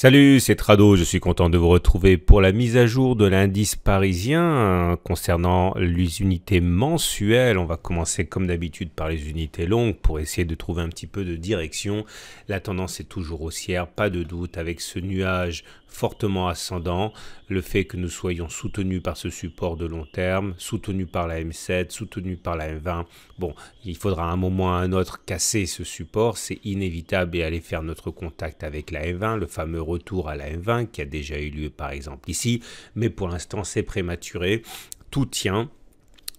Salut, c'est Trado, je suis content de vous retrouver pour la mise à jour de l'indice parisien concernant les unités mensuelles. On va commencer comme d'habitude par les unités longues pour essayer de trouver un petit peu de direction. La tendance est toujours haussière, pas de doute, avec ce nuage fortement ascendant, le fait que nous soyons soutenus par ce support de long terme, soutenus par la M7, soutenus par la M20. Bon, il faudra à un moment ou à un autre casser ce support, c'est inévitable, et aller faire notre contact avec la M20, le fameux retour à la M20 qui a déjà eu lieu par exemple ici, mais pour l'instant c'est prématuré, tout tient.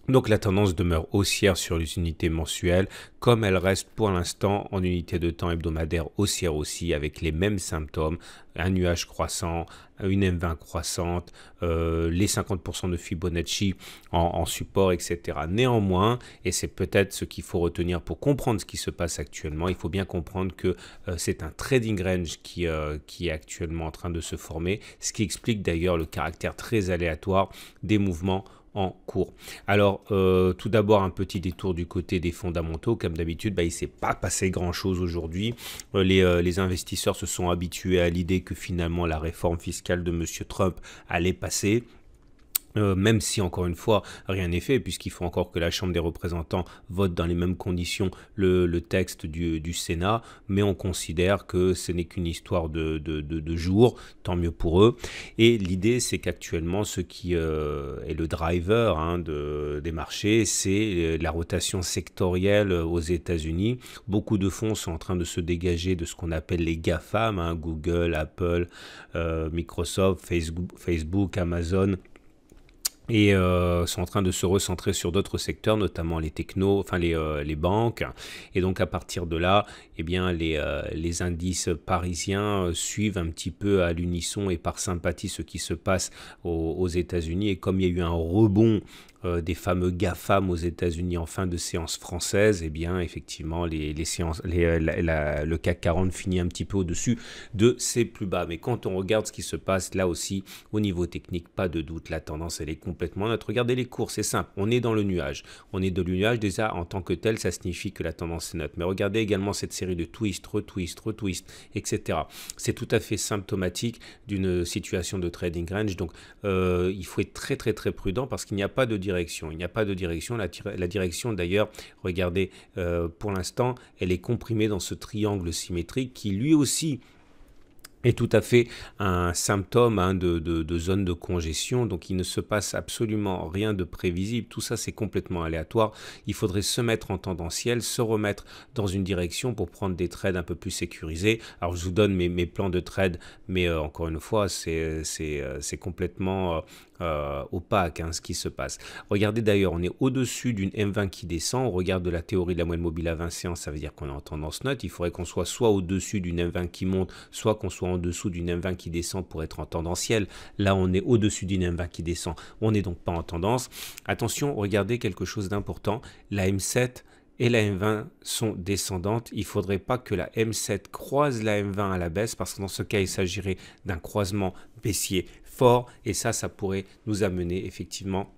Donc la tendance demeure haussière sur les unités mensuelles, comme elle reste pour l'instant en unité de temps hebdomadaire haussière aussi, avec les mêmes symptômes, un nuage croissant, une M20 croissante, les 50% de Fibonacci en support, etc. Néanmoins, et c'est peut-être ce qu'il faut retenir pour comprendre ce qui se passe actuellement, il faut bien comprendre que c'est un trading range qui est actuellement en train de se former, ce qui explique d'ailleurs le caractère très aléatoire des mouvements en cours. Alors, tout d'abord, un petit détour du côté des fondamentaux. Comme d'habitude, il ne s'est pas passé grand-chose aujourd'hui. Les investisseurs se sont habitués à l'idée que finalement la réforme fiscale de M. Trump allait passer. Même si, encore une fois, rien n'est fait, puisqu'il faut encore que la Chambre des représentants vote dans les mêmes conditions le texte du Sénat, mais on considère que ce n'est qu'une histoire de jours, tant mieux pour eux. Et l'idée, c'est qu'actuellement, ce qui est le driver des marchés, c'est la rotation sectorielle aux États-Unis. Beaucoup de fonds sont en train de se dégager de ce qu'on appelle les GAFAM, Google, Apple, Microsoft, Facebook, Amazon, et sont en train de se recentrer sur d'autres secteurs, notamment les technos, enfin les banques. Et donc à partir de là, eh bien les indices parisiens suivent un petit peu à l'unisson et par sympathie ce qui se passe aux États-Unis. Et comme il y a eu un rebond des fameux GAFAM aux États-Unis en fin de séance française, eh bien effectivement le CAC 40 finit un petit peu au-dessus de ses plus bas. Mais quand on regarde ce qui se passe là aussi au niveau technique, pas de doute, la tendance elle est complètement neutre. Regardez les cours, c'est simple, on est dans le nuage. On est dans le nuage déjà en tant que tel, ça signifie que la tendance est neutre. Mais regardez également cette série de twist, retwist, retwist, etc. C'est tout à fait symptomatique d'une situation de trading range. Donc il faut être très très très prudent parce qu'il n'y a pas de direction. Il n'y a pas de direction. La direction d'ailleurs, regardez, pour l'instant, elle est comprimée dans ce triangle symétrique qui lui aussi est tout à fait un symptôme de zone de congestion. Donc il ne se passe absolument rien de prévisible, tout ça c'est complètement aléatoire. Il faudrait se mettre en tendanciel, se remettre dans une direction pour prendre des trades un peu plus sécurisés. Alors je vous donne mes plans de trade, mais encore une fois c'est complètement opaque ce qui se passe. Regardez d'ailleurs, on est au-dessus d'une M20 qui descend. On regarde de la théorie de la moyenne mobile à 20 séances, ça veut dire qu'on est en tendance neutre. Il faudrait qu'on soit soit au-dessus d'une M20 qui monte, soit qu'on soit en dessous d'une M20 qui descend pour être en tendanciel. Là, on est au-dessus d'une M20 qui descend. On n'est donc pas en tendance. Attention, regardez quelque chose d'important. La M7 et la M20 sont descendantes. Il ne faudrait pas que la M7 croise la M20 à la baisse parce que dans ce cas, il s'agirait d'un croisement baissier fort et ça pourrait nous amener effectivement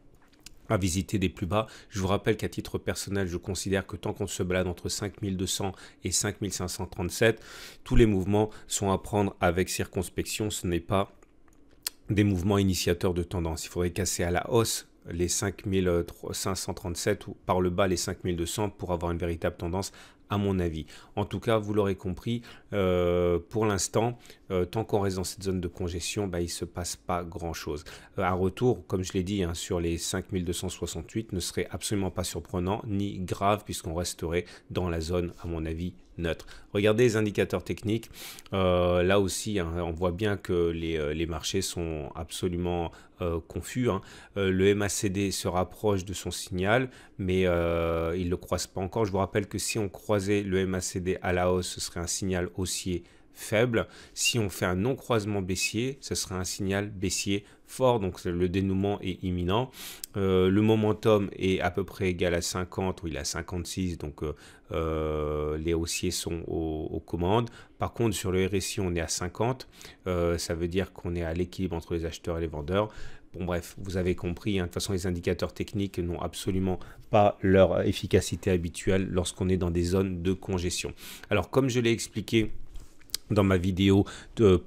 à visiter des plus bas. Je vous rappelle qu'à titre personnel, je considère que tant qu'on se balade entre 5200 et 5537, tous les mouvements sont à prendre avec circonspection. Ce n'est pas des mouvements initiateurs de tendance. Il faudrait casser à la hausse les 5537 ou par le bas les 5200 pour avoir une véritable tendance, à mon avis. En tout cas, vous l'aurez compris, pour l'instant, tant qu'on reste dans cette zone de congestion, il ne se passe pas grand-chose. Un retour, comme je l'ai dit, sur les 5268 ne serait absolument pas surprenant ni grave puisqu'on resterait dans la zone, à mon avis, neutre. Regardez les indicateurs techniques. Là aussi, on voit bien que les marchés sont absolument confus. Le MACD se rapproche de son signal, mais il ne le croise pas encore. Je vous rappelle que si on croisait le MACD à la hausse, ce serait un signal haussier faible. Si on fait un non-croisement baissier, ce serait un signal baissier fort, donc le dénouement est imminent. Le momentum est à peu près égal à 50, ou il est à 56, donc les haussiers sont aux commandes. Par contre, sur le RSI, on est à 50, ça veut dire qu'on est à l'équilibre entre les acheteurs et les vendeurs. Bon bref, vous avez compris, de toute façon les indicateurs techniques n'ont absolument pas leur efficacité habituelle lorsqu'on est dans des zones de congestion. Alors comme je l'ai expliqué dans ma vidéo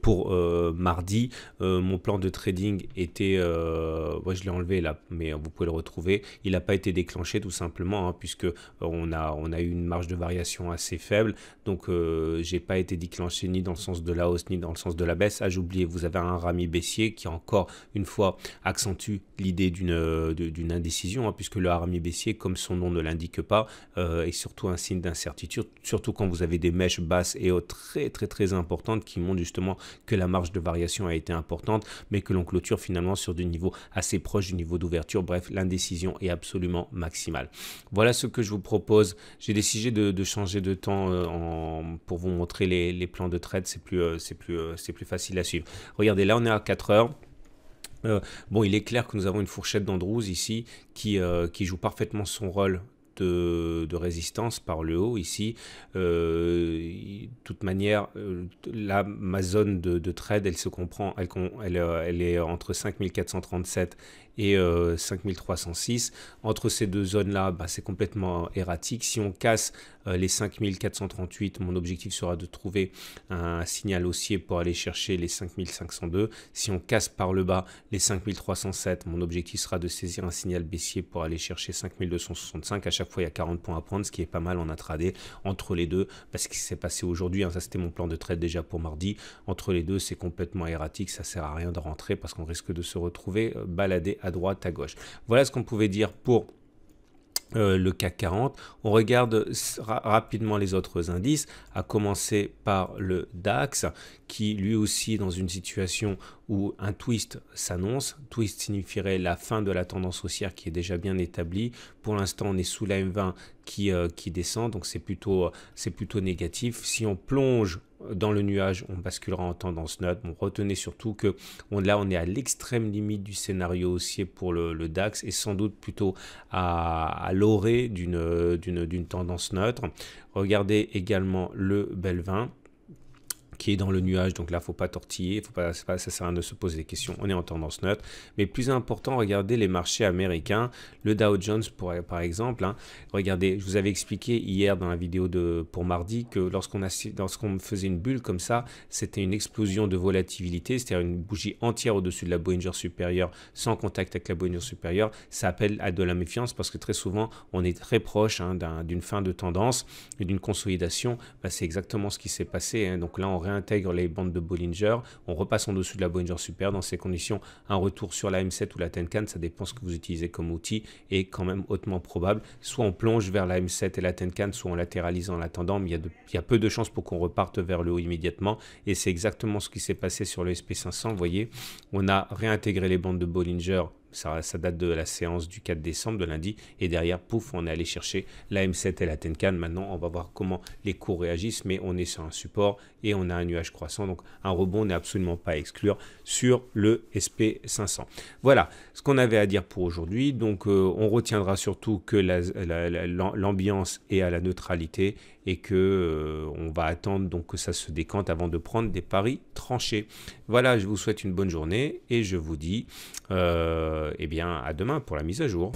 pour mardi, mon plan de trading était, ouais, je l'ai enlevé là, mais vous pouvez le retrouver. Il n'a pas été déclenché tout simplement, hein, puisque on a eu une marge de variation assez faible. Donc, j'ai pas été déclenché ni dans le sens de la hausse ni dans le sens de la baisse. Ah, j'ai oublié, vous avez un rami baissier qui encore une fois accentue l'idée d'une indécision, hein, puisque le rami baissier, comme son nom ne l'indique pas, est surtout un signe d'incertitude, surtout quand vous avez des mèches basses et hautes très importantes qui montrent justement que la marge de variation a été importante, mais que l'on clôture finalement sur des niveaux assez proches du niveau d'ouverture. Bref, l'indécision est absolument maximale. Voilà ce que je vous propose. J'ai décidé de changer de temps pour vous montrer les plans de trade. C'est plus facile à suivre. Regardez, là on est à 4 heures. Bon, il est clair que nous avons une fourchette d'Andrews ici qui joue parfaitement son rôle de résistance par le haut ici. De toute manière, là, ma zone de trade, elle se comprend, elle est entre 5437 et 5306. Entre ces deux zones-là, bah, c'est complètement erratique. Si on casse les 5438, mon objectif sera de trouver un signal haussier pour aller chercher les 5502. Si on casse par le bas les 5307, mon objectif sera de saisir un signal baissier pour aller chercher 5265. À chaque fois, il y a 40 points à prendre, ce qui est pas mal en intraday. Entre les deux, parce que ce qui s'est passé aujourd'hui, hein, ça c'était mon plan de trade déjà pour mardi. Entre les deux, c'est complètement erratique. Ça sert à rien de rentrer parce qu'on risque de se retrouver baladé à droite, à gauche. Voilà ce qu'on pouvait dire pour le CAC 40. On regarde rapidement les autres indices, à commencer par le DAX, qui lui aussi est dans une situation où un twist s'annonce. Twist signifierait la fin de la tendance haussière qui est déjà bien établie. Pour l'instant, on est sous la M20 qui descend, donc c'est plutôt négatif. Si on plonge dans le nuage, on basculera en tendance neutre. Bon, retenez surtout que là, on est à l'extrême limite du scénario haussier pour le DAX et sans doute plutôt à l'orée d'une tendance neutre. Regardez également le Belvin qui est dans le nuage, donc là faut pas tortiller, ça sert à rien de se poser des questions, on est en tendance neutre. Mais plus important, regardez les marchés américains, le Dow Jones par exemple, hein. Regardez, je vous avais expliqué hier dans la vidéo pour mardi que lorsqu'on faisait une bulle comme ça, c'était une explosion de volatilité, c'est-à-dire une bougie entière au-dessus de la Bollinger supérieure sans contact avec la Bollinger supérieure. Ça appelle à de la méfiance parce que très souvent on est très proche, hein, d'une fin de tendance et d'une consolidation. Bah, c'est exactement ce qui s'est passé, hein. Donc là on réintègre les bandes de Bollinger, on repasse en dessous de la Bollinger supérieure. Dans ces conditions, un retour sur la M7 ou la Tenkan, ça dépend ce que vous utilisez comme outil, est quand même hautement probable. Soit on plonge vers la M7 et la Tenkan, soit on latéralise en attendant, mais il y a peu de chances pour qu'on reparte vers le haut immédiatement, et c'est exactement ce qui s'est passé sur le SP500. Vous voyez, on a réintégré les bandes de Bollinger. Ça date de la séance du 4 décembre, de lundi, et derrière, pouf, on est allé chercher la M7 et la Tenkan. Maintenant, on va voir comment les cours réagissent, mais on est sur un support et on a un nuage croissant, donc un rebond n'est absolument pas à exclure sur le SP500. Voilà ce qu'on avait à dire pour aujourd'hui. Donc, on retiendra surtout que l'ambiance est à la neutralité et que on va attendre donc que ça se décante avant de prendre des paris tranchés. Voilà, je vous souhaite une bonne journée et je vous dis eh bien, à demain pour la mise à jour.